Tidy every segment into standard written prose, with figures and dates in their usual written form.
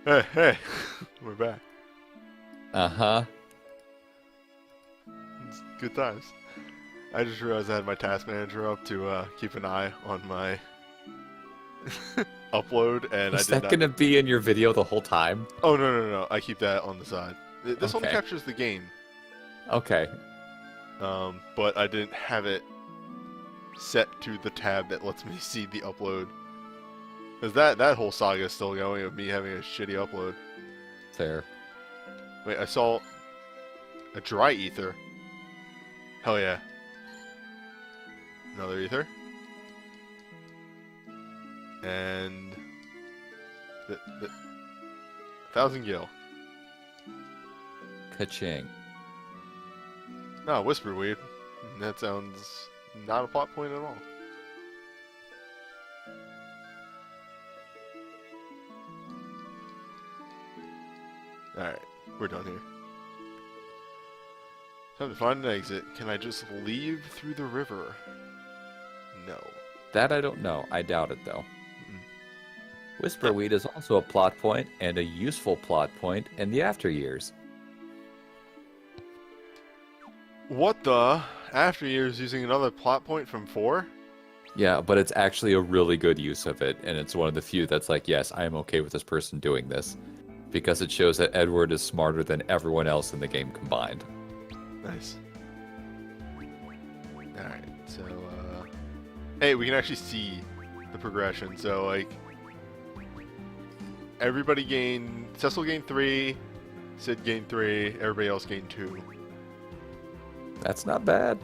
Hey, hey, we're back. Uh-huh. It's good times. I just realized I had my task manager up to keep an eye on my upload, and I Is did that not. gonna be in your video the whole time? Oh, no, no, no, no. I keep that on the side. This only Okay. captures the game, Okay. but I didn't have it set to the tab that lets me see the upload. Because that whole saga is still going of me having a shitty upload. Fair. Wait, I saw a dry ether. Hell yeah. Another ether. And the 1,000 gil. Ka-ching. No, whisper weed. That sounds not a plot point at all. Alright, we're done here. Time to find an exit. Can I just leave through the river? No. That I don't know. I doubt it, though. Uh, Whisperweed is also a plot point and a useful plot point in the after years. What the? After years using another plot point from 4? Yeah, but it's actually a really good use of it, and it's one of the few that's like, yes, I am okay with this person doing this. Because it shows that Edward is smarter than everyone else in the game combined. Nice. Alright, so, hey, we can actually see the progression. So, like, everybody gained... Cecil gained 3, Sid gained 3, everybody else gained 2. That's not bad.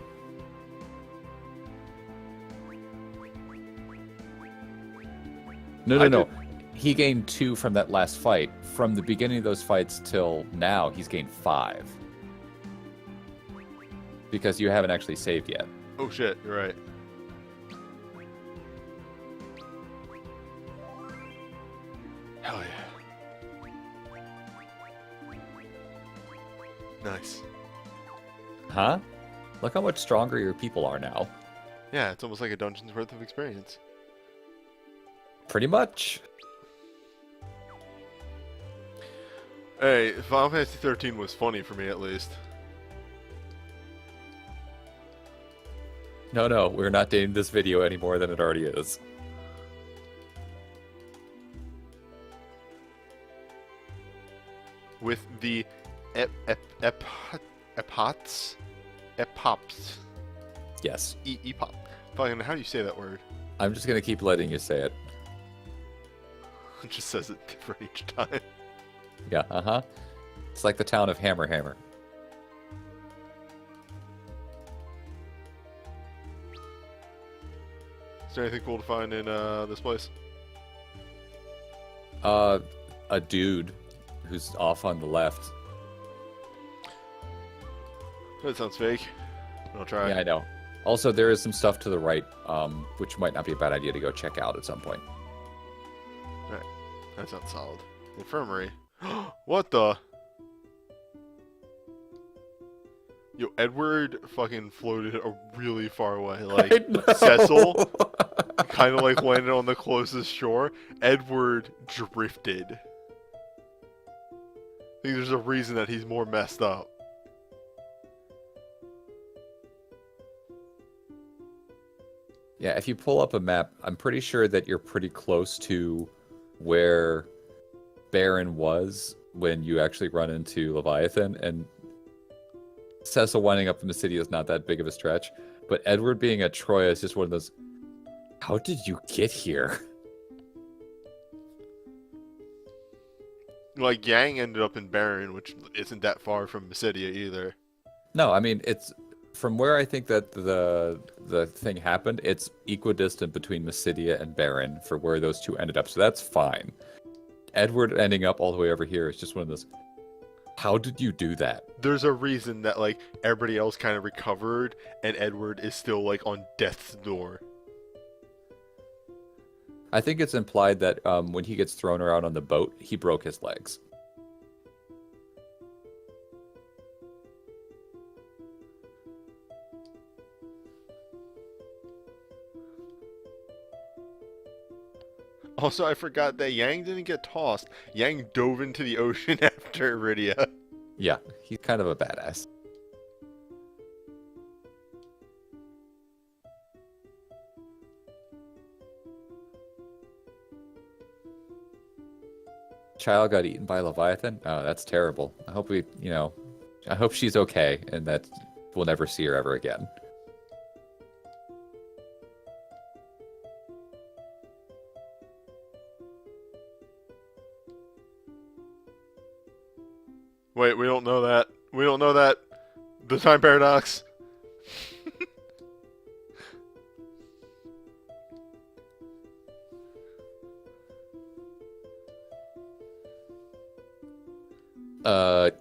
No, no, I no. did... He gained 2 from that last fight. From the beginning of those fights till now, he's gained 5. Because you haven't actually saved yet. Oh shit, you're right. Hell yeah. Nice. Huh? Look how much stronger your people are now. Yeah, it's almost like a dungeon's worth of experience. Pretty much. Hey, Final Fantasy 13 was funny for me at least. No, no, we're not dating this video any more than it already is. With the epots? Epops. Yes. Epop. Fucking, how do you say that word? I'm just gonna keep letting you say it. It just says it different each time. Yeah, uh-huh. It's like the town of Hammer Hammer. Is there anything cool to find in this place? A dude who's off on the left. That sounds fake. I'll try. Yeah, I know. Also, there is some stuff to the right, which might not be a bad idea to go check out at some point. Alright. That sounds solid. Infirmary. What the? Yo, Edward fucking floated a really far away. Like, I know. Cecil kind of like landed on the closest shore. Edward drifted. I think there's a reason that he's more messed up. Yeah, if you pull up a map, I'm pretty sure that you're pretty close to where Baron was when you actually run into Leviathan, and Cecil winding up in the city is not that big of a stretch, but Edward being at Troya is just one of those, how did you get here? Like, Yang ended up in Baron, which isn't that far from Mysidia either. No, I mean, it's from where I think that the thing happened, it's equidistant between Mysidia and Baron for where those two ended up, so that's fine. Edward ending up all the way over here is just one of those, how did you do that? There's a reason that, like, everybody else kind of recovered, and Edward is still, like, on death's door. I think it's implied that when he gets thrown around on the boat, he broke his legs. Also, I forgot that Yang didn't get tossed. Yang dove into the ocean after Iridia. Yeah, he's kind of a badass. Child got eaten by a Leviathan? Oh, that's terrible. I hope I hope she's okay and that we'll never see her ever again. Wait, we don't know that. We don't know that. The time paradox.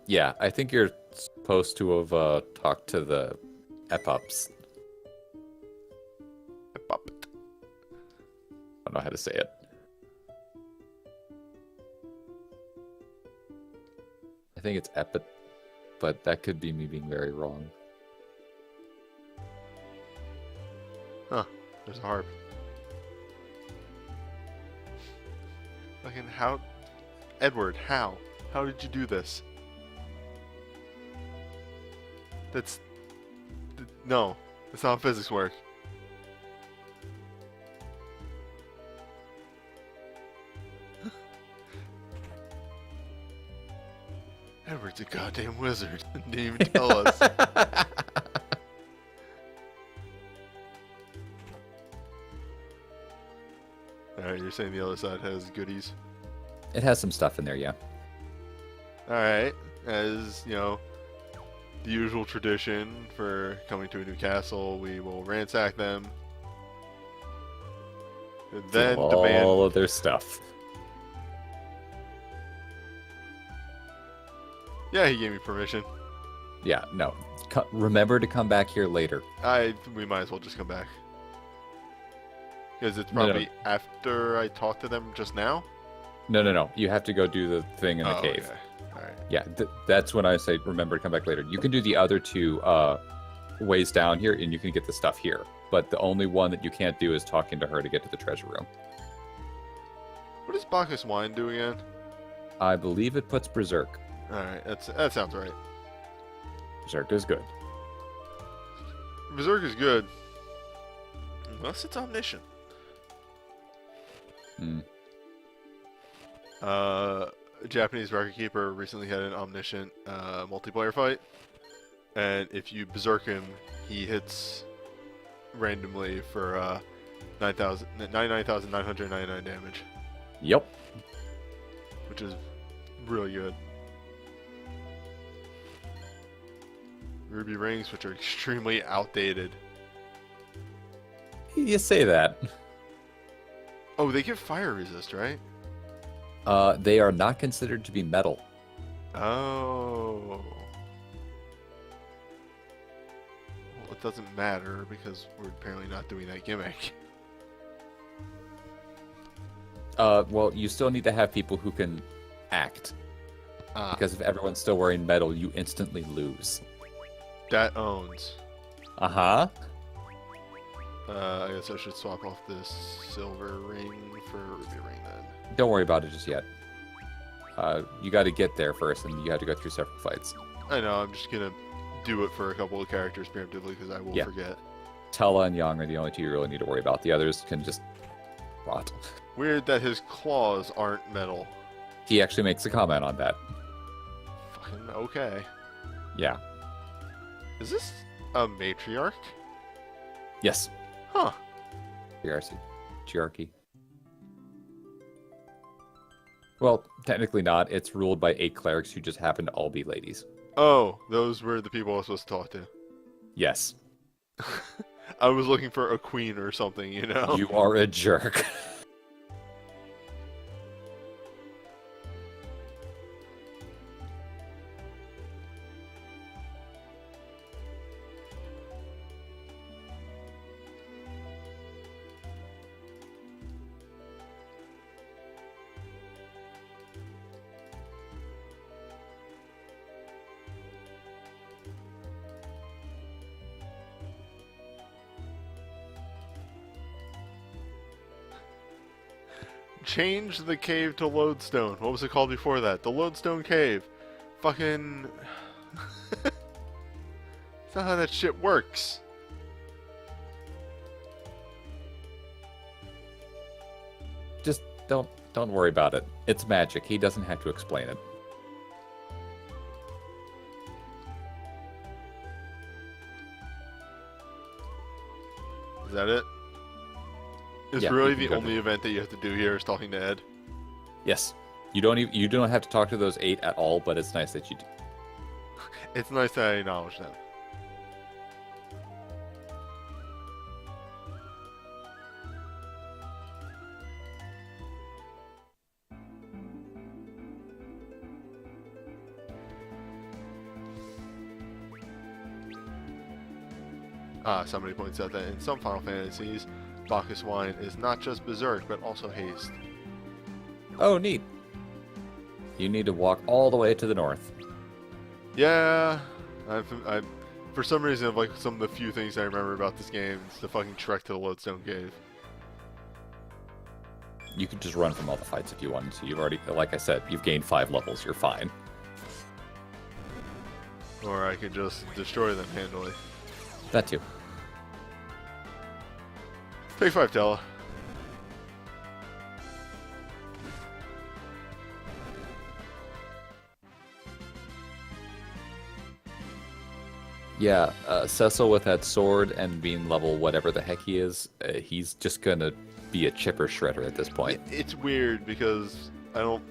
Yeah, I think you're supposed to have talked to the Epups. I don't know how to say it. I think it's Epit, but that could be me being very wrong. Huh. There's a harp. Fucking how... Edward, how? How did you do this? That's... No. That's not how physics work. Edward's a goddamn wizard. Didn't even tell us. Alright, you're saying the other side has goodies? It has some stuff in there, yeah. Alright, as, you know, the usual tradition for coming to a new castle, we will ransack them. And then all demand... of their stuff. Yeah, he gave me permission. Yeah, no. Remember to come back here later. We might as well just come back. Because it's No, no. probably after I talked to them just now? No. You have to go do the thing in the Oh, cave. okay. Alright. Yeah, that's when I say remember to come back later. You can do the other two ways down here, and you can get the stuff here. But the only one that you can't do is talking to her to get to the treasure room. What does Bacchus wine do again? I believe it puts Berserk. Alright, that sounds right. Berserk is good. Berserk is good. Unless it's omniscient. Hmm. A Japanese record keeper recently had an omniscient multiplayer fight. And if you berserk him, he hits randomly for 99,999 damage. Yep. Which is really good. Ruby rings, which are extremely outdated. You say that. Oh, they give fire resist, right? They are not considered to be metal. Oh. Well, it doesn't matter because we're apparently not doing that gimmick. Well, you still need to have people who can act. Because if everyone's still wearing metal, you instantly lose. That owns. Uh-huh. I guess I should swap off this silver ring for a ruby ring then. Don't worry about it just yet. You got to get there first, and you have to go through several fights. I know, I'm just gonna do it for a couple of characters preemptively because I will forget. Tella and Yang are the only two you really need to worry about. The others can just rot. Weird that his claws aren't metal. He actually makes a comment on that. Fucking okay. Yeah. Is this a matriarch? Yes. Huh. Hierarchy. Well, technically not. It's ruled by 8 clerics who just happen to all be ladies. Oh, those were the people I was supposed to talk to. Yes. I was looking for a queen or something, you know? You are a jerk. changed the cave to Lodestone. What was it called before that? The Lodestone Cave. Fucking... That's not how that shit works. Just don't worry about it. It's magic. He doesn't have to explain it. Is that it? Is Yeah, really you can the go only event that you have to do here is talking to Ed? Yes. You don't have to talk to those 8 at all, but it's nice that you do. It's nice that I acknowledge them. Somebody points out that in some Final Fantasies, Bacchus wine is not just berserk, but also haste. Oh, neat. You need to walk all the way to the north. Yeah, for some reason, like some of the few things I remember about this game is the fucking trek to the Lodestone Cave. You could just run from all the fights if you wanted to. You've already, like I said, you've gained 5 levels. You're fine. Or I could just destroy them handily. That too. Take 5, Tella. Yeah, Cecil with that sword and being level whatever the heck he is, he's just gonna be a chipper shredder at this point. It's weird because I don't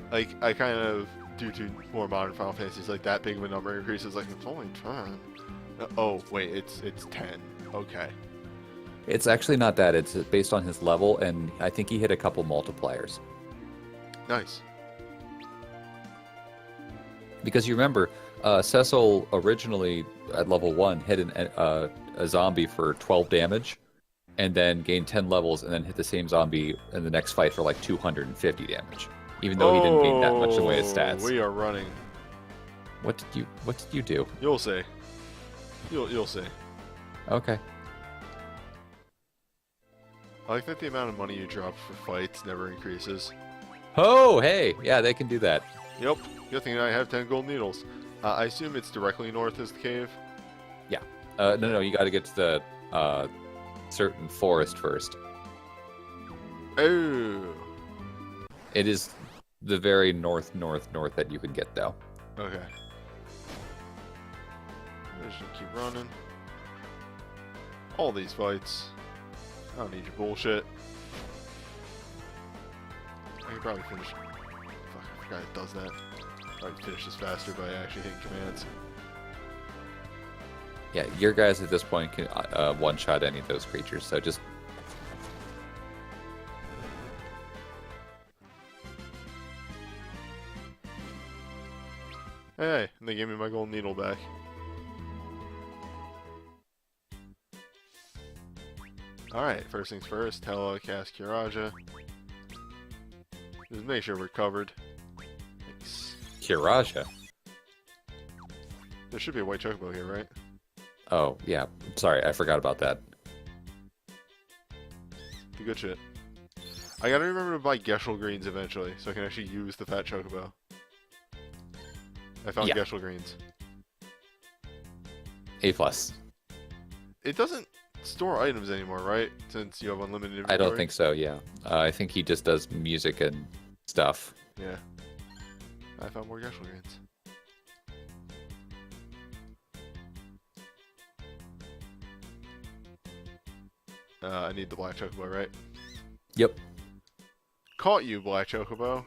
like. I kind of due to more modern Final Fantasies like that big of a number increases. Like it's only 10. Oh wait, it's 10. Okay. It's actually not that. It's based on his level, and I think he hit a couple multipliers. Nice. Because you remember, Cecil originally at level 1 hit a zombie for 12 damage, and then gained 10 levels, and then hit the same zombie in the next fight for like 250 damage, even though he didn't gain that much in the way of stats. We are running. What did you do? You'll see. You'll see. Okay. I like that the amount of money you drop for fights never increases. Oh, hey, yeah, they can do that. Yep. Good thing I have 10 gold needles. I assume it's directly north is the cave. Yeah. No, you got to get to the certain forest first. Oh. It is the very north that you can get, though. Okay. I should keep running. All these fights. I don't need your bullshit. I can probably finish. Fuck, I forgot it does that. Probably finish this faster by actually hitting commands. Yeah, your guys at this point can one-shot any of those creatures, so just... Hey, and they gave me my gold needle back. Alright, first things first, Tella, cast Kiraja. Just make sure we're covered. Thanks. Kiraja? There should be a white chocobo here, right? Oh, yeah. Sorry, I forgot about that. The good shit. I gotta remember to buy Geshel greens eventually, so I can actually use the fat chocobo. I found Geshel greens. A+. It doesn't store items anymore, right? Since you have unlimited inventory? I don't think so, yeah. I think he just does music and stuff. Yeah. I found more Geshel greens. I need the black chocobo, right? Yep. Caught you, black chocobo.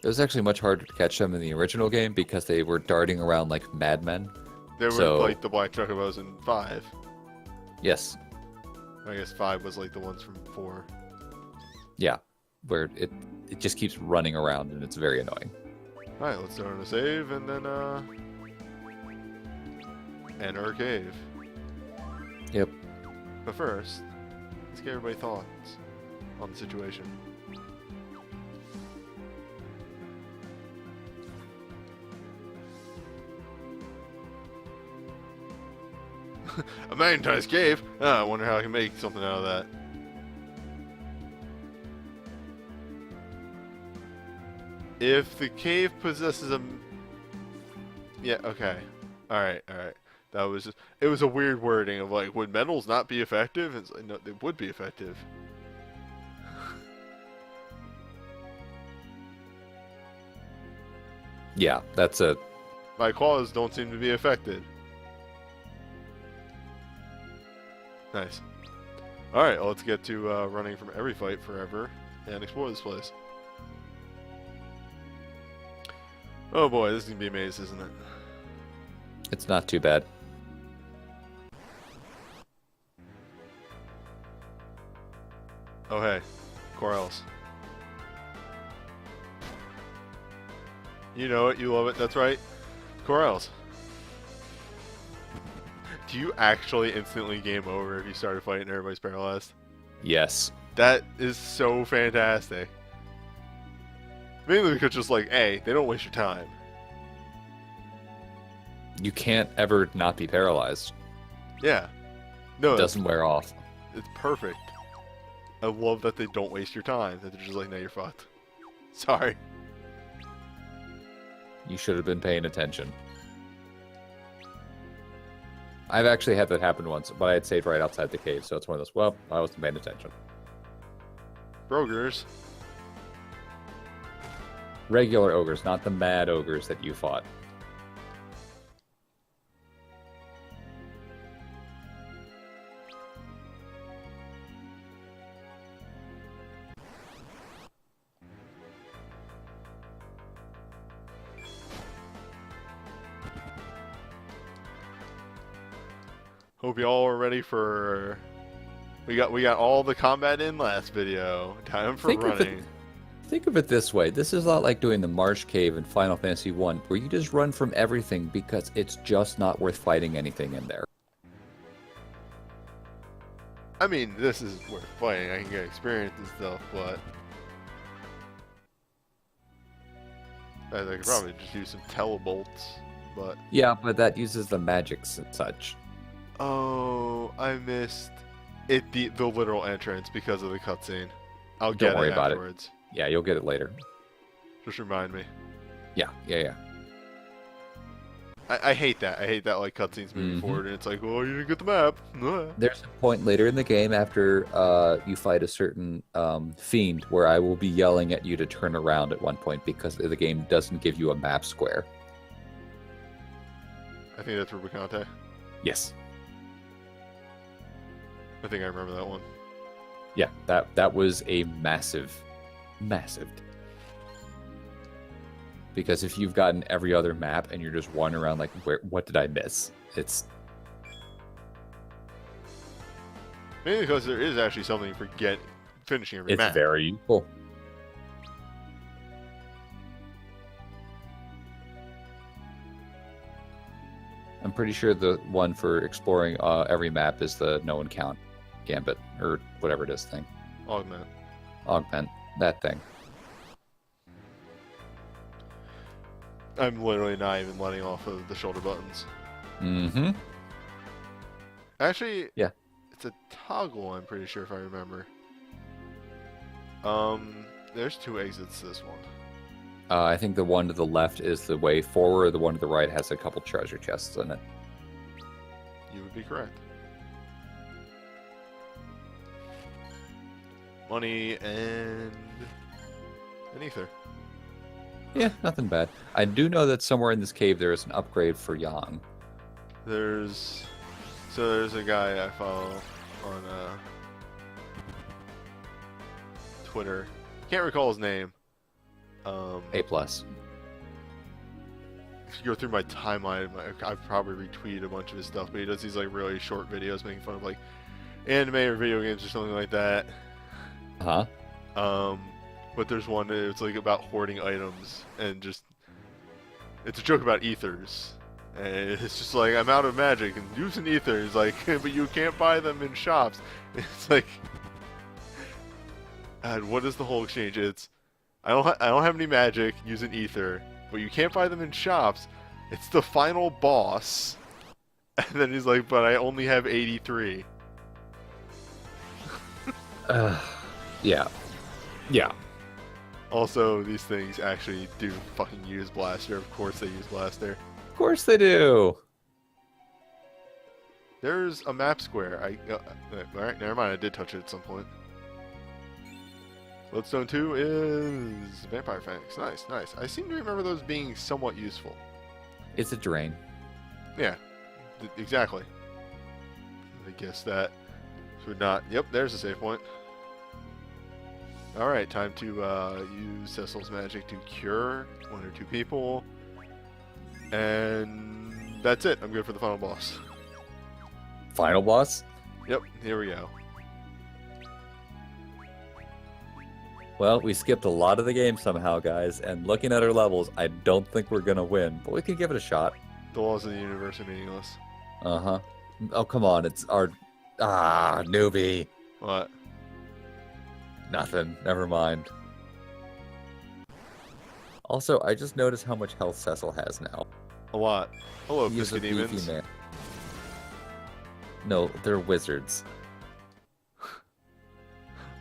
It was actually much harder to catch them in the original game because they were darting around like madmen. They were like the black chocobos in 5. Yes. I guess 5 was like the ones from 4. Yeah, where it just keeps running around and it's very annoying. Alright, let's start on a save and then enter a cave. Yep. But first, let's get everybody's thoughts on the situation. A magnetized cave? I wonder how I can make something out of that. If the cave possesses a... Yeah, okay. Alright, alright. That was just... It was a weird wording of like, would metals not be effective? It's like, no, they would be effective. Yeah, that's a... My claws don't seem to be affected. Nice. Alright, well, let's get to running from every fight forever and explore this place. Oh boy, this is going to be a maze, isn't it? It's not too bad. Oh hey, Corals. You know it, you love it, that's right. Corals. Do you actually instantly game over if you start a fight and everybody's paralyzed? Yes. That is so fantastic. Mainly because just like, A, they don't waste your time. You can't ever not be paralyzed. Yeah. No, It doesn't wear off. it's perfect. I love that they don't waste your time. That they're just like, no, you're fucked. Sorry. You should have been paying attention. I've actually had that happen once, but I had saved right outside the cave, so it's one of those, well, I wasn't paying attention. Brogers. Regular ogres, not the mad ogres that you fought. Hope y'all are ready for... We got all the combat in last video. Time for running. Think of it this way. This is a lot like doing the Marsh Cave in Final Fantasy 1, where you just run from everything because it's just not worth fighting anything in there. I mean, this is worth fighting. I can get experience and stuff, but... I could probably just use some telebolts, but... Yeah, but that uses the magics and such. Oh, I missed it. The literal entrance because of the cutscene. I'll Don't get worry it about it. afterwards. Yeah, you'll get it later. Just remind me. Yeah. I hate that. I hate that like cutscenes moving forward and it's like, oh, you didn't get the map. There's a point later in the game after you fight a certain fiend where I will be yelling at you to turn around at one point because the game doesn't give you a map square. I think that's Rubicante. Yes. I think I remember that one. Yeah, that was a massive. Because if you've gotten every other map and you're just wandering around like, what did I miss? It's... Mainly because there is actually something for finishing every map. It's very useful. I'm pretty sure the one for exploring every map is the no one count gambit, or whatever it is thing. Augment. That thing. I'm literally not even letting off of the shoulder buttons. Mm-hmm. Actually, yeah, it's a toggle, I'm pretty sure, if I remember. There's two exits to this one. I think the one to the left is the way forward. The one to the right has a couple treasure chests in it. You would be correct. Money and an ether. Yeah, nothing bad. I do know that somewhere in this cave there is an upgrade for Yang. There's a guy I follow on Twitter. Can't recall his name. A+. If you go through my timeline, I've probably retweeted a bunch of his stuff, but he does these like really short videos making fun of like anime or video games or something like that. But there's one that's like about hoarding items and just it's a joke about ethers. And it's just like, I'm out of magic and using ethers, like, but you can't buy them in shops. It's like, God, what is the whole exchange? It's I don't have any magic using ether, but you can't buy them in shops. It's the final boss. And then he's like, but I only have 83. Yeah. Also, these things actually do fucking use Blaster. Of course they use Blaster. Of course they do. There's a map square. Alright, never mind. I did touch it at some point. Bloodstone 2 is Vampire Fangs. Nice, nice. I seem to remember those being somewhat useful. It's a drain. Yeah, exactly. I guess that would not... Yep, there's a save point. Alright, time to use Cecil's magic to cure 1 or 2 people. And that's it. I'm good for the final boss. Final boss? Yep, here we go. Well, we skipped a lot of the game somehow, guys, and looking at our levels, I don't think we're going to win, but we can give it a shot. The laws of the universe are meaningless. Uh-huh. Oh, come on, it's our... Ah, newbie. What? Nothing. Never mind. Also, I just noticed how much health Cecil has now. A lot. Hello, He is a Pisca beefy Demons. man. No, they're wizards.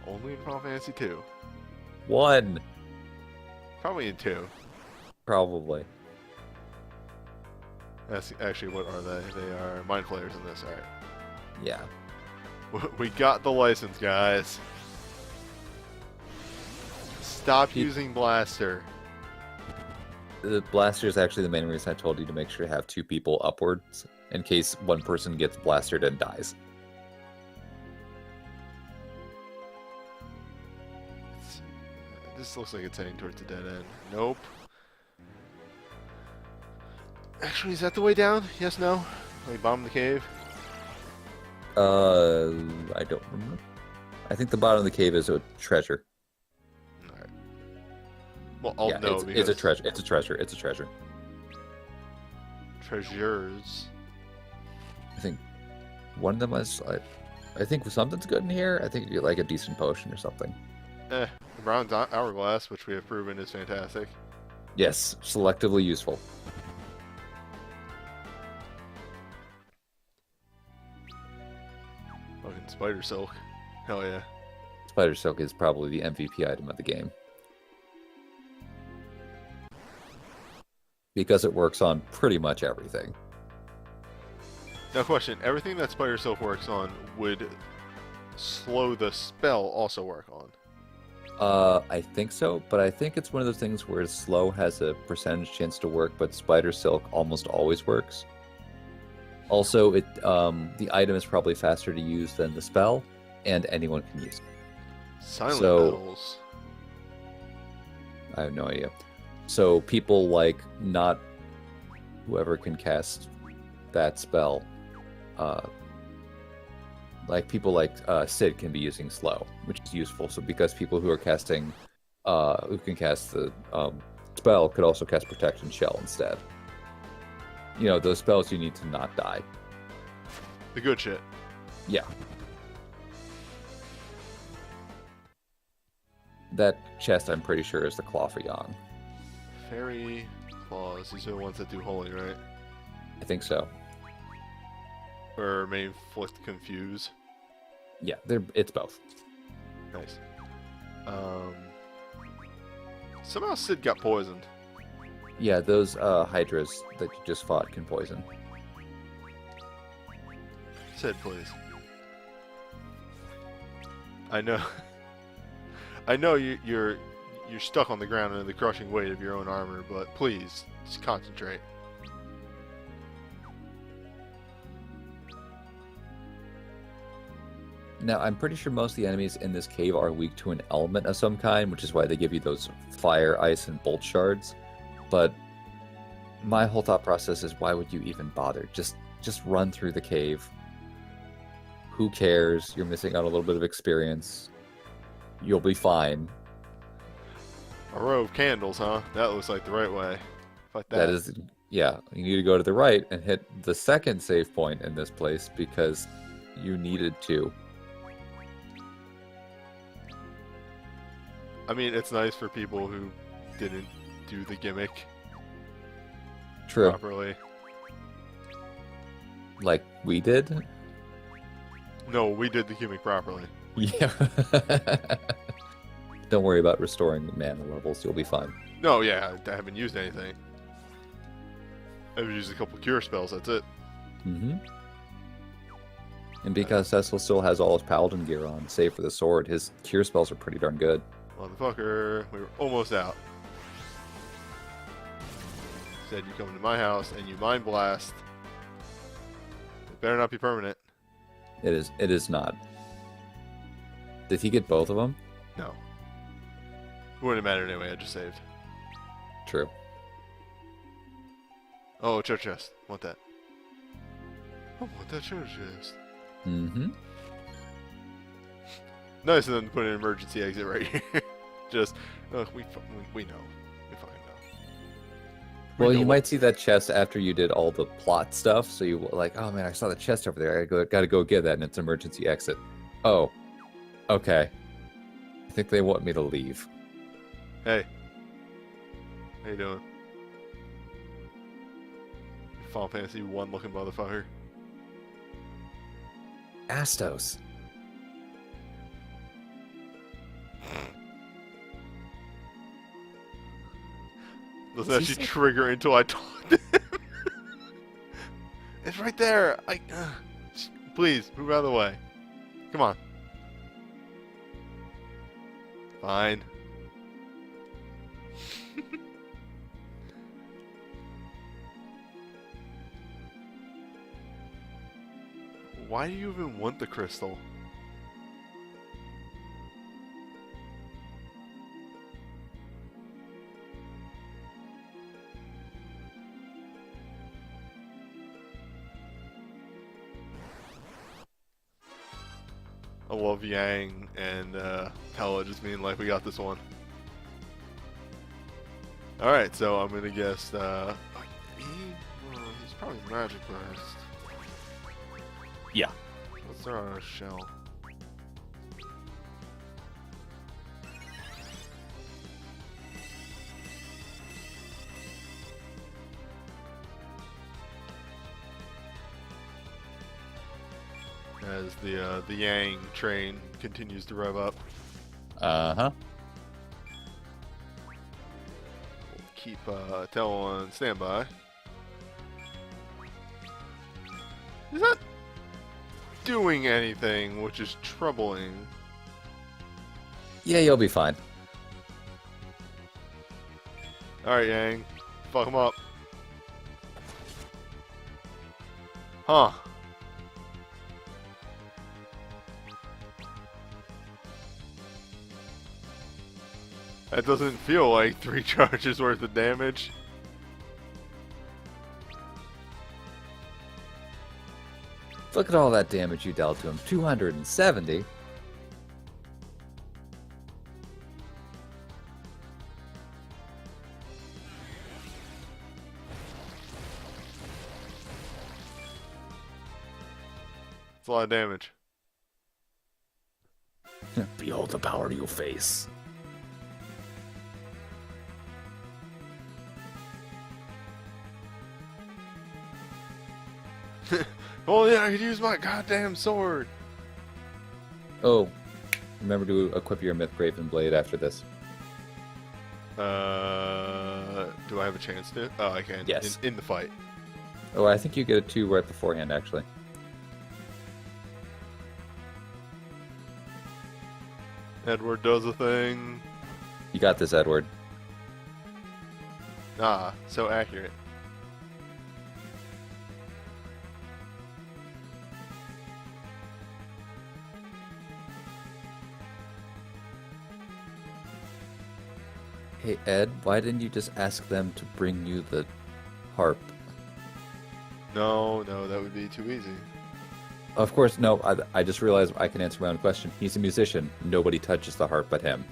Only in Final Fantasy 2. 1. Probably in 2. Probably. That's actually, what are they? They are Mind Flayers in this. Alright. Yeah. We got the license, guys. Stop using Blaster. The blaster is actually the main reason I told you to make sure to have 2 people upwards in case one person gets blastered and dies. This looks like it's heading towards the dead end. Nope. Actually, is that the way down? Yes, no? Like bottom of the cave? I don't remember. I think the bottom of the cave is a treasure. Alright. Well, I'll Yeah, know it's because... a treasure. It's a treasure. It's a treasure. Treasures. I think one of them was. I think something's good in here. I think you get like a decent potion or something. The bronze hourglass, which we have proven is fantastic. Yes, selectively useful. Fucking spider silk. Hell yeah. Spider silk is probably the MVP item of the game. Because it works on pretty much everything. Now question, everything that spider silk works on would slow the spell also work on? I think so, but I think it's one of those things where slow has a percentage chance to work, but spider silk almost always works. Also, the item is probably faster to use than the spell, and anyone can use it. Silent bells. I have no idea. So people like not whoever can cast that spell, like people like Sid can be using slow, which is useful. So because people who are casting, who can cast the spell could also cast Protection Shell instead. You know, those spells you need to not die. The good shit. Yeah. That chest, I'm pretty sure, is the Claw for Yang. Fairy claws. These are the ones that do holy, right? I think so. Or may inflict confuse. Yeah, it's both. Nice. Somehow Sid got poisoned. Yeah, those Hydras that you just fought can poison. Sid, please. I know. I know you're stuck on the ground under the crushing weight of your own armor, but please, just concentrate. Now, I'm pretty sure most of the enemies in this cave are weak to an element of some kind, which is why they give you those fire, ice, and bolt shards. But my whole thought process is, why would you even bother? Just run through the cave. Who cares? You're missing out a little bit of experience. You'll be fine. A row of candles, huh? That looks like the right way. Fuck that. That is, yeah. You need to go to the right and hit the second save point in this place because you needed to. I mean, it's nice for people who didn't do the gimmick True. properly. Like we did? No, we did the gimmick properly. Yeah. Don't worry about restoring mana levels. You'll be fine. No, yeah, I haven't used anything. I've used a couple cure spells, that's it. Mm-hmm. And because Cecil still has all his paladin gear on, save for the sword, his cure spells are pretty darn good. Motherfucker, we were almost out. Said you come into my house and you mind blast. It better not be permanent. It is not. Did he get both of them? No. It wouldn't have mattered anyway, I just saved. True. Oh, church chest. Want that. I want that church chest. Mm-hmm. Nice of them to put an emergency exit right here. Just, we know. We fine now. Well, you might see that chest after you did all the plot stuff, so you like, oh man, I saw the chest over there. Gotta go get that, and it's emergency exit. Oh, okay. I think they want me to leave. Hey. How you doing? Final Fantasy 1 looking motherfucker. Astos. Doesn't actually trigger until I talk to him. It's right there. Please, move out of the way. Come on. Fine. Why do you even want the crystal? I love Yang and Pella just being like, we got this one. Alright, so I'm gonna guess he's probably Magic Burst. Yeah. Let's throw on a shell. As the Yang train continues to rev up. Uh-huh. We'll keep Tell on standby. Is that doing anything, which is troubling? Yeah, you'll be fine. Alright, Yang. Fuck him up. Huh. That doesn't feel like 3 charges worth of damage. Look at all that damage you dealt to him. 270. It's a lot of damage. Behold the power to your face. Oh yeah, I could use my goddamn sword. Oh, remember to equip your Mythgraven Blade after this. Do I have a chance to? Oh, I can. Yes. In the fight. Oh, I think you get it too right beforehand, actually. Edward does a thing. You got this, Edward. Ah, so accurate. Hey, Ed, why didn't you just ask them to bring you the harp? No, that would be too easy. Of course, no, I just realized I can answer my own question. He's a musician. Nobody touches the harp but him.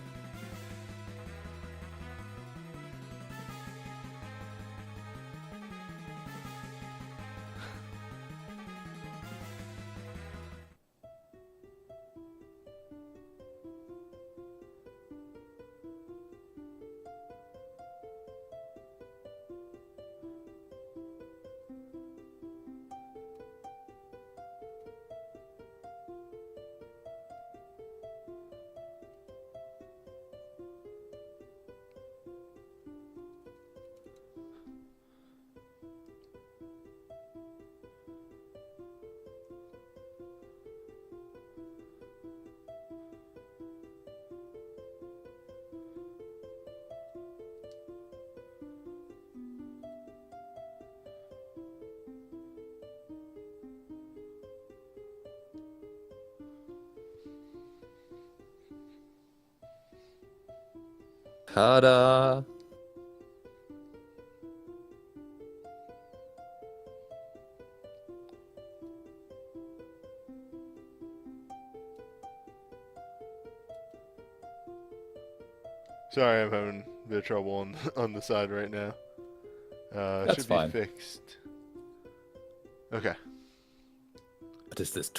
Ta-da! Sorry, I'm having a bit of trouble on the side right now. That's should fine. be fixed. Okay. What is this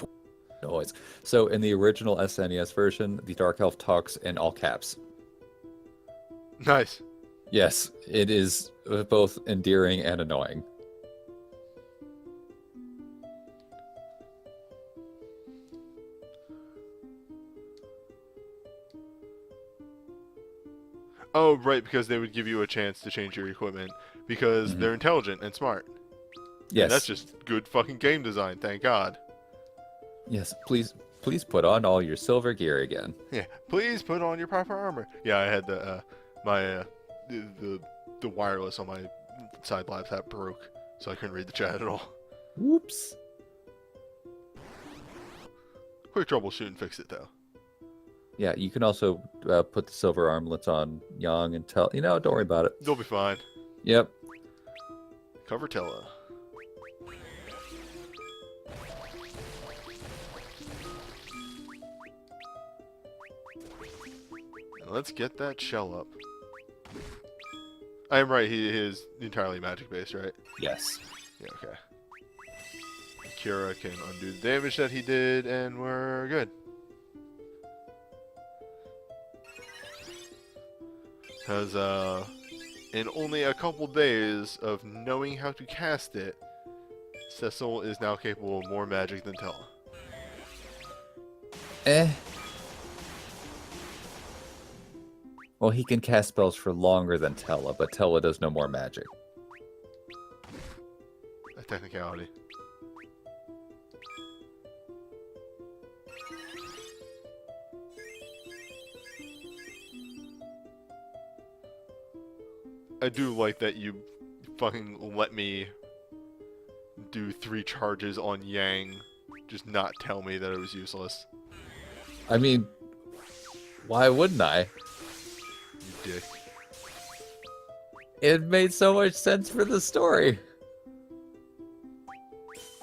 noise? So in the original SNES version, the Dark Elf talks in all caps. Nice. Yes, it is both endearing and annoying. Oh, right, because they would give you a chance to change your equipment because they're intelligent and smart. Yes. And that's just good fucking game design, thank God. Yes, please put on all your silver gear again. Yeah, please put on your proper armor. Yeah, I had the the wireless on my side laptop broke, so I couldn't read the chat at all. Whoops. Quick troubleshoot and fix it though. Yeah, you can also put the silver armlets on Yang and tell. Don't worry about it. They'll be fine. Yep. Cover Tella. Let's get that shell up. I am right, he is entirely magic based, right? Yes. Yeah, okay. Kira can undo the damage that he did, and we're good. Because, in only a couple days of knowing how to cast it, Cecil is now capable of more magic than Tella. Well, he can cast spells for longer than Tella, but Tella does no more magic. A technicality. I do like that you fucking let me do 3 charges on Yang, just not tell me that it was useless. I mean, why wouldn't I? You dick. It made so much sense for the story.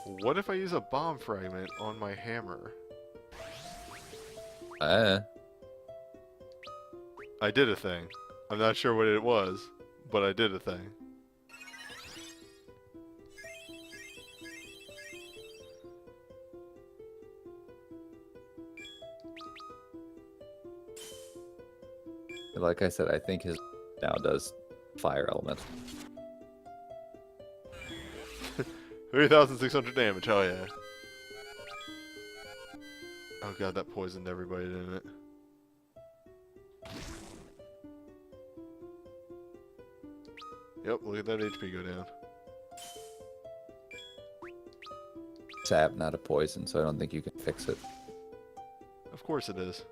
What if I use a bomb fragment on my hammer? Uh, I did a thing. I'm not sure what it was, but I did a thing. like I said, I think his now does fire element. 3,600 damage, hell yeah. Oh god, that poisoned everybody, didn't it? Yep, look at that HP go down. Sap, not a poison, so I don't think you can fix it. Of course it is.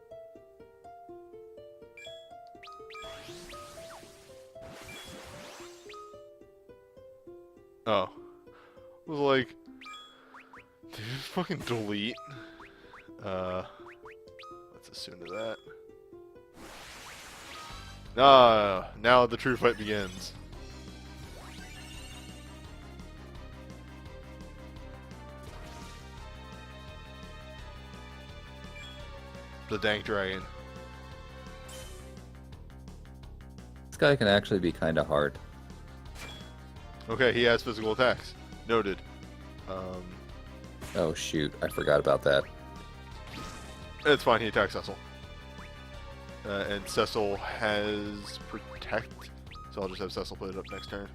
Oh. I was like, did you just fucking delete? Let's assume to that. Ah, now the true fight begins. The dank dragon. This guy can actually be kind of hard. Okay, he has physical attacks. Noted. Oh shoot, I forgot about that. It's fine, he attacks Cecil. And Cecil has Protect, so I'll just have Cecil put it up next turn.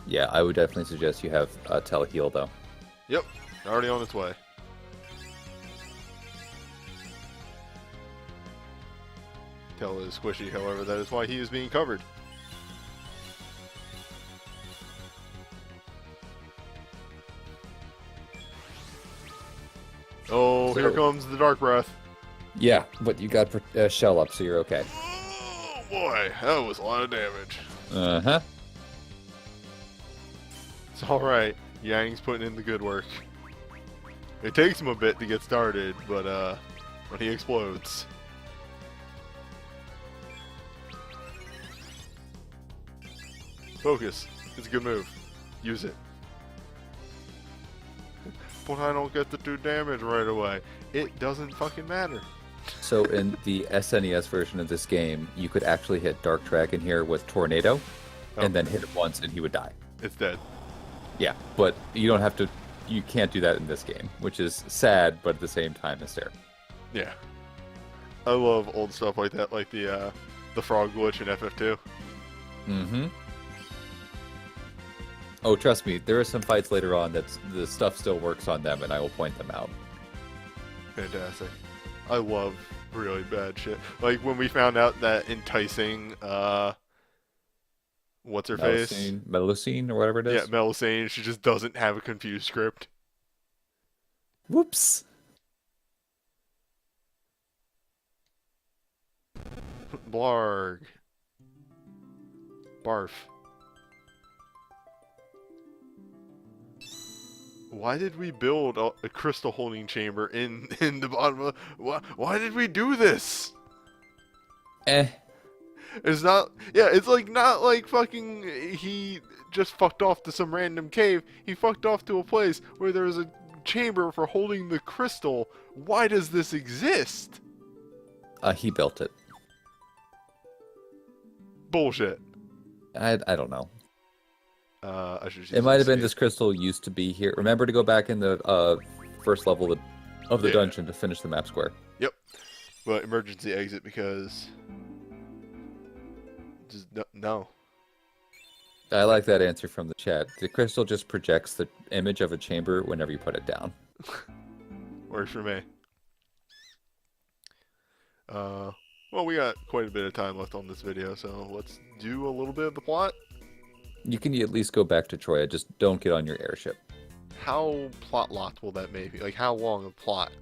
Yeah, I would definitely suggest you have Tell heal though. Yep, already on its way. Tell is squishy, however, that is why he is being covered. Oh, here comes the Dark Breath. Yeah, but you got Shell up, so you're okay. Oh boy, that was a lot of damage. Uh-huh. It's alright, Yang's putting in the good work. It takes him a bit to get started, but when he explodes. Focus. It's a good move. Use it. But I don't get to do damage right away. It doesn't fucking matter. So in the SNES version of this game, you could actually hit Dark Dragon here with Tornado, and then hit it once and he would die. It's dead. Yeah, but you don't have to. You can't do that in this game, which is sad, but at the same time hysterical. Yeah. I love old stuff like that, like the frog glitch in FF2. Mm-hmm. Oh, trust me, there are some fights later on that the stuff still works on them, and I will point them out. Fantastic. I love really bad shit. Like when we found out that enticing, what's her face? Melusine, or whatever it is? Yeah, Melusine, she just doesn't have a confused script. Whoops. Blarg. Barf. Why did we build a crystal holding chamber in the bottom of... Why did we do this? It's not... Yeah, it's like not like fucking... He just fucked off to some random cave. He fucked off to a place where there was a chamber for holding the crystal. Why does this exist? He built it. Bullshit. I don't know. I should it might have been this crystal used to be here. Remember to go back in the first level of the dungeon to finish the map square. Yep. But emergency exit because... Just no. I like that answer from the chat. The crystal just projects the image of a chamber whenever you put it down. Works for me. Well, we got quite a bit of time left on this video, so let's do a little bit of the plot. You can at least go back to Troya, just don't get on your airship. How plot locked will that make? Like, how long a plot?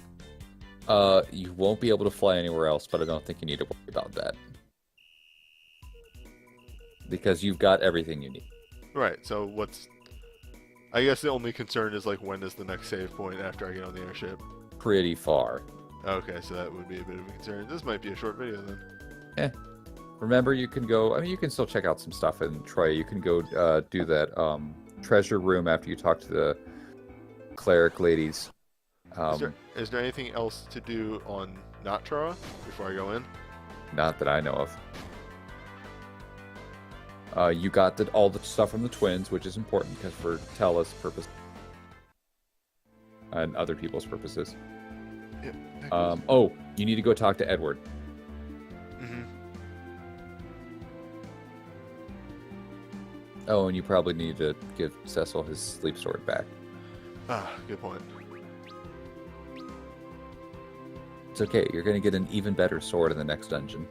You won't be able to fly anywhere else, but I don't think you need to worry about that. Because you've got everything you need. Right, so what's... I guess the only concern is, like, when is the next save point after I get on the airship? Pretty far. Okay, so that would be a bit of a concern. This might be a short video, then. Remember, you can go... I mean, you can still check out some stuff in Troya. You can go do that treasure room after you talk to the cleric ladies. Is there anything else to do on not Troya before I go in? Not that I know of. You got all the stuff from the twins, which is important because for Tellus' purpose and other people's purposes. Yeah, oh, you need to go talk to Edward. Mm-hmm. Oh, and you probably need to give Cecil his sleep sword back. Ah, good point. It's okay. You're going to get an even better sword in the next dungeon.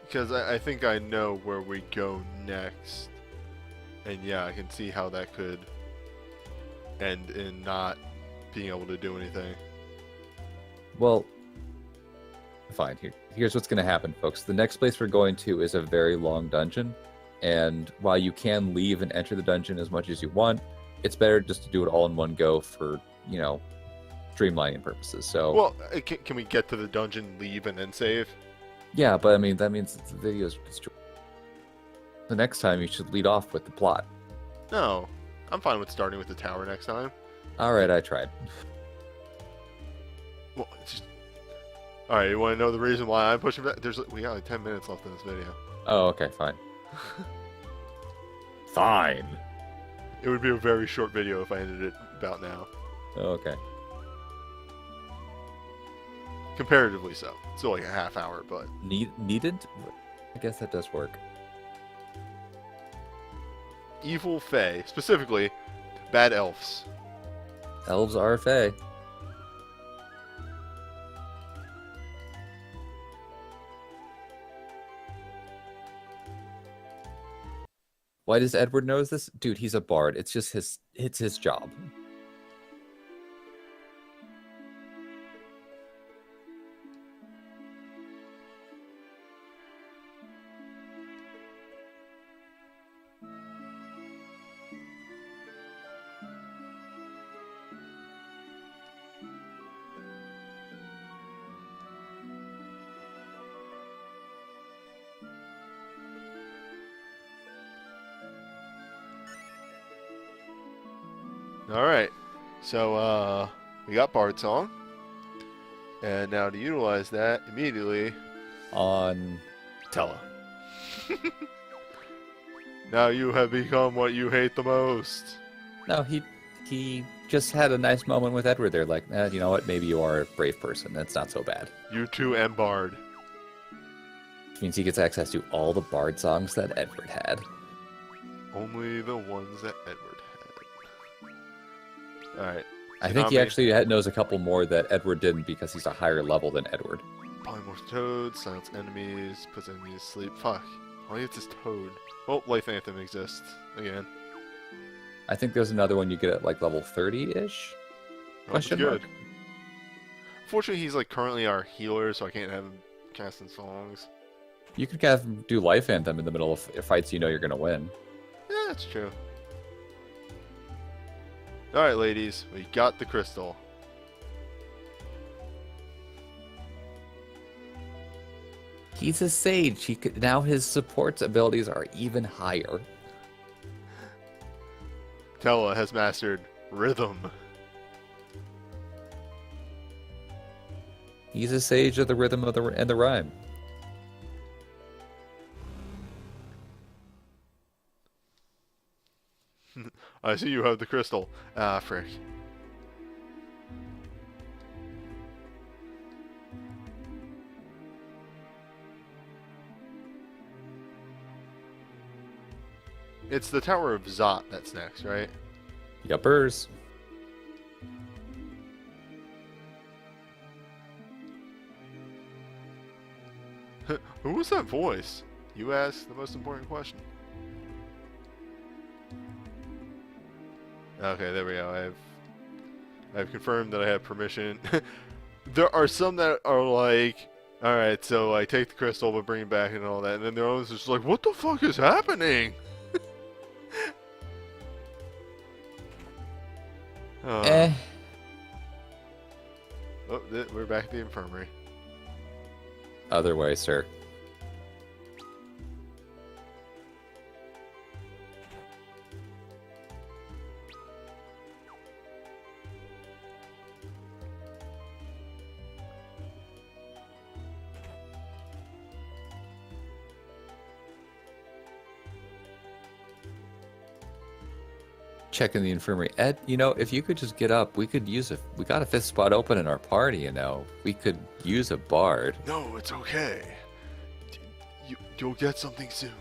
Because I think I know where we go next. And yeah, I can see how that could end in not being able to do anything. Well, fine. Here's what's going to happen, folks. The next place we're going to is a very long dungeon. And while you can leave and enter the dungeon as much as you want, it's better just to do it all in one go for, streamlining purposes. So, well, can we get to the dungeon, leave, and then save? Yeah, but I mean, that means the video's... The next time you should lead off with the plot. No, I'm fine with starting with the tower next time. Alright, I tried. Well, alright, you want to know the reason why I'm pushing back? We got like 10 minutes left in this video. Oh, okay, fine. Fine. It would be a very short video if I ended it about now. Oh, okay. Comparatively so. Still like a half hour, but... Needn't? I guess that does work. Evil Fae. Specifically, bad elves. Elves are fae. Why does Edward know this? Dude, he's a bard. It's just his job. Alright. So, we got Bard Song. And now to utilize that immediately, On Tella. Now you have become what you hate the most. No, he just had a nice moment with Edward there, like, you know what, maybe you are a brave person. That's not so bad. You too am Bard. Which means he gets access to all the Bard songs that Edward had. Only the ones that Edward had. Alright. I think he actually knows a couple more that Edward didn't because he's a higher level than Edward. Polymorph Toad, silence enemies, puts enemies to sleep. Fuck. All he gets is Toad. Oh, Life Anthem exists. Again. I think there's another one you get at like level 30-ish? Oh, that's good. Unfortunately, he's like currently our healer, so I can't have him casting songs. You could kind of do Life Anthem in the middle of fights you know you're going to win. Yeah, that's true. Alright, ladies. We got the crystal. He's a sage. He could, now his support abilities are even higher. Tella has mastered Rhythm. He's a sage of the rhythm of and the rhyme. I see you have the crystal. Ah, frick. It's the Tower of Zot that's next, right? Yuppers. Who was that voice? You asked the most important question. Okay, there we go. I've confirmed that I have permission. There are some that are like, alright, so I take the crystal but bring it back and all that, and then there are others just like, what the fuck is happening? Oh, we're back at the infirmary. Other way, sir. Checking the infirmary. Ed, you know, if you could just get up, we could use we got a 5th spot open in our party, you know. We could use a bard. No, it's okay. You'll get something soon.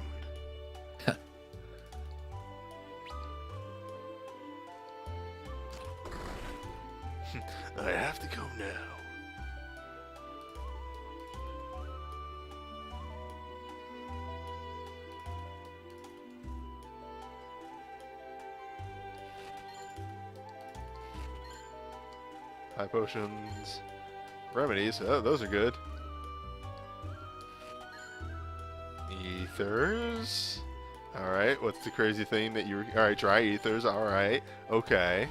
I have to go now. High potions. Remedies. Oh, those are good. Ethers. Alright, what's the crazy thing that you... Alright, dry ethers. Alright. Okay.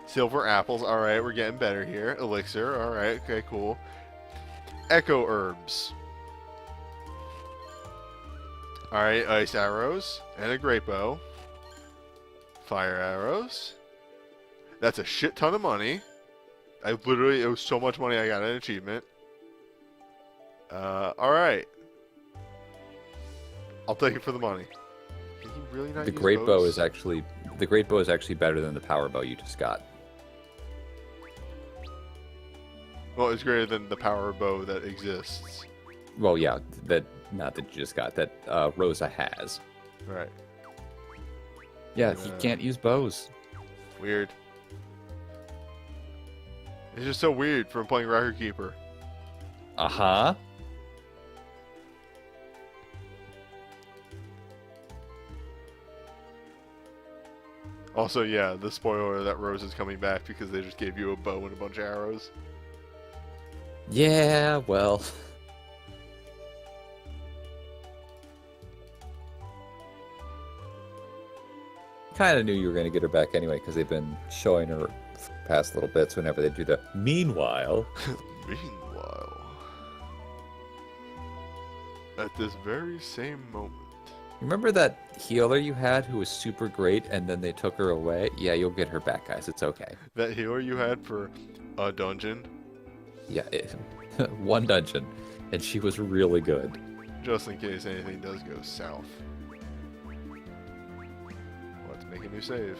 Silver apples. Alright, we're getting better here. Elixir. Alright, okay, cool. Echo herbs. Alright, ice arrows. And a great bow. Fire arrows. That's a shit ton of money. It was so much money I got an achievement. Alright. I'll take it for the money. Can he really not The use great bows? bow is actually better than the power bow you just got. Well, it's greater than the power bow that exists. Well, yeah, not that you just got, that Rosa has. Right. Yeah, he can't use bows. Weird. It's just so weird from playing Record Keeper. Uh-huh. Also, yeah, the spoiler that Rose is coming back because they just gave you a bow and a bunch of arrows. Yeah, well... kind of knew you were going to get her back anyway because they've been showing her past little bits whenever they do the meanwhile. Meanwhile, at this very same moment, Remember that healer you had who was super great and then they took her away? Yeah, you'll get her back, guys. It's okay. That healer you had for a dungeon, Yeah, one dungeon, and she was really good. just in case anything does go south. Let's make a new save.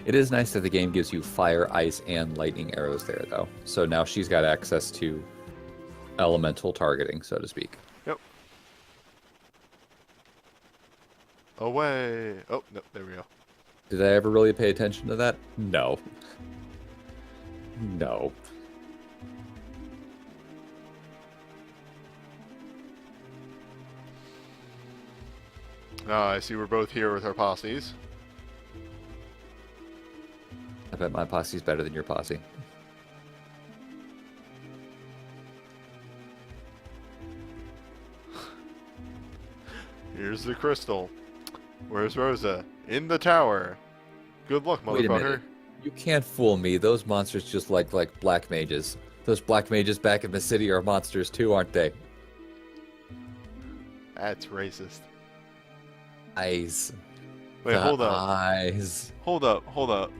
It is nice that the game gives you fire, ice, and lightning arrows there, though. So now she's got access to elemental targeting, so to speak. Yep. Away. Oh, no, there we go. Did I ever really pay attention to that? No. No. I see we're both here with our posses. I bet my posse's better than your posse. Here's the crystal. Where's Rosa? In the tower. Good luck, Wait a motherfucker. minute. You can't fool me. Those monsters just like black mages. Those black mages back in the city are monsters too, aren't they? That's racist. Eyes. Wait, The hold up. Eyes. Hold up, hold up.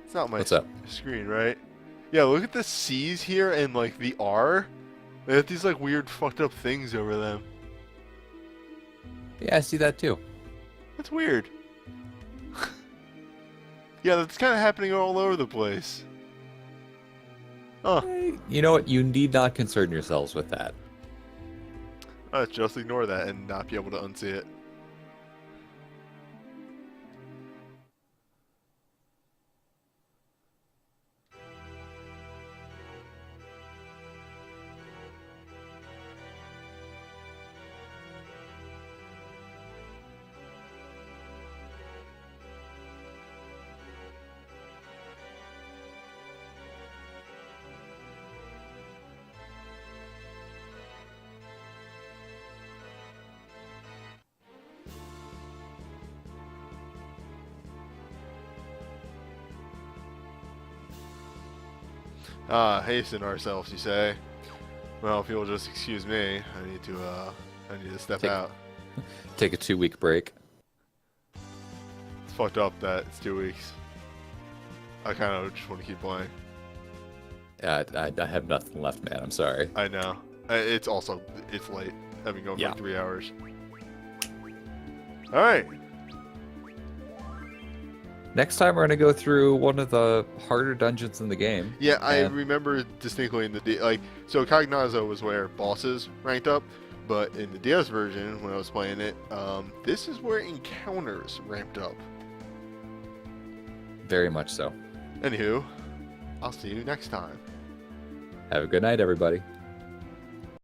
It's not my What's up? screen, right? Yeah, look at the C's here and like the R. They have these like weird fucked up things over them. Yeah, I see that too. That's weird. Yeah, that's kind of happening all over the place. Huh. You know what? You need not concern yourselves with that. Just ignore that and not be able to unsee it. Hasten ourselves, you say? Well, if you'll just excuse me, I need to step out. Take a 2-week break. It's fucked up that it's 2 weeks. I kind of just want to keep playing. I have nothing left, man. I'm sorry. I know. It's also, it's late. I've been going Yeah. for 3 hours. Alright. Next time, we're going to go through one of the harder dungeons in the game. Yeah, I And- remember distinctly in the so Cognazo was where bosses ranked up, but in the DS version when I was playing it, this is where encounters ramped up. Very much so. Anywho, I'll see you next time. Have a good night, everybody.